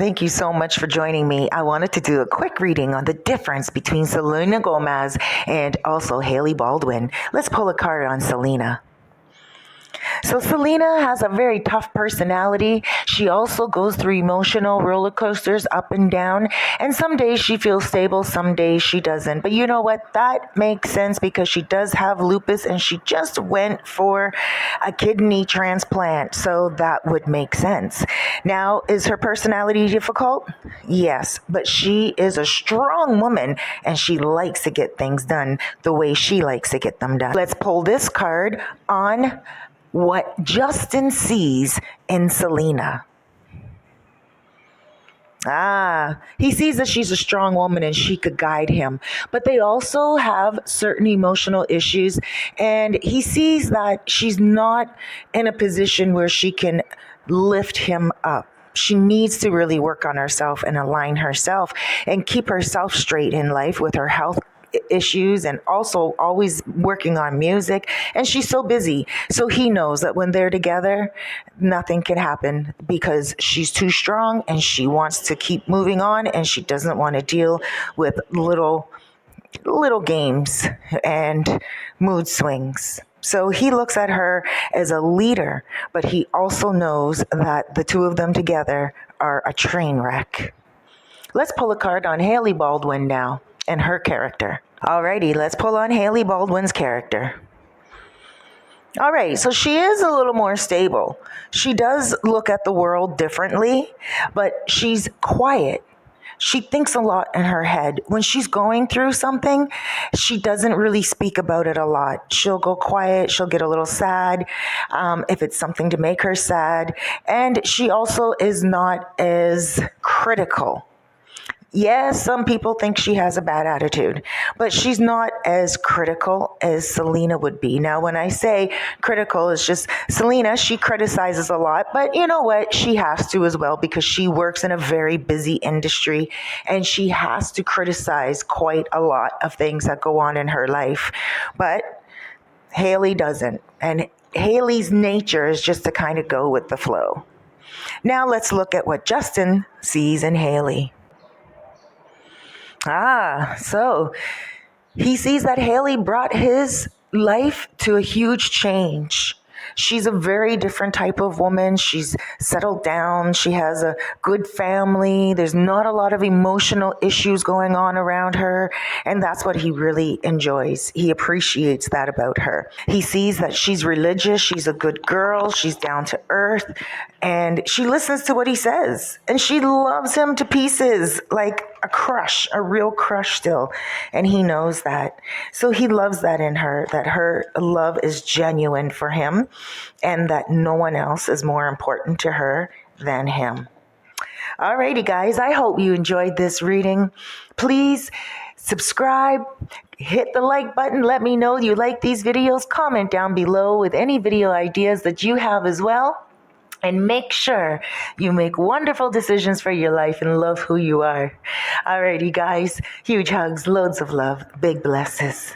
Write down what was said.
Thank you so much for joining me. I wanted to do a quick reading on the difference between Selena Gomez and also Hailey Baldwin. Let's pull a card on Selena. So Selena has a very tough personality. She also goes through emotional roller coasters up and down. And some days she feels stable, some days she doesn't. But you know what? That makes sense because she does have lupus and she just went for a kidney transplant. So that would make sense. Now, is her personality difficult? Yes, but she is a strong woman and she likes to get things done the way she likes to get them done. Let's pull this card on what Justin sees in Selena. He sees that she's a strong woman and she could guide him. But they also have certain emotional issues. And he sees that she's not in a position where she can lift him up. She needs to really work on herself and align herself and keep herself straight in life with her health issues and also always working on music, and she's so busy. So he knows that when they're together, nothing can happen because she's too strong and she wants to keep moving on and she doesn't want to deal with little games and mood swings. So he looks at her as a leader, but he also knows that the two of them together are a train wreck. Let's pull a card on Hailey Baldwin now and her character. Alrighty, let's pull on Hailey Baldwin's character. All right, so she is a little more stable. She does look at the world differently, but she's quiet. She thinks a lot in her head. When she's going through something, she doesn't really speak about it a lot. She'll go quiet. She'll get a little sad if it's something to make her sad. And she also is not as critical. Yes, some people think she has a bad attitude, but she's not as critical as Selena would be. Now, when I say critical, it's just Selena, she criticizes a lot, but you know what? She has to as well because she works in a very busy industry and she has to criticize quite a lot of things that go on in her life. But Hailey doesn't. And Hailey's nature is just to kind of go with the flow. Now let's look at what Justin sees in Hailey. So he sees that Hailey brought his life to a huge change. She's a very different type of woman. She's settled down. She has a good family. There's not a lot of emotional issues going on around her. And that's what he really enjoys. He appreciates that about her. He sees that she's religious. She's a good girl. She's down to earth. And she listens to what he says. And she loves him to pieces, like a crush, a real crush still. And he knows that. So he loves that in her, that her love is genuine for him and that no one else is more important to her than him. Alrighty, guys, I hope you enjoyed this reading. Please subscribe, hit the like button. Let me know you like these videos. Comment down below with any video ideas that you have as well. And make sure you make wonderful decisions for your life and love who you are. Alrighty, guys. Huge hugs, loads of love, big blesses.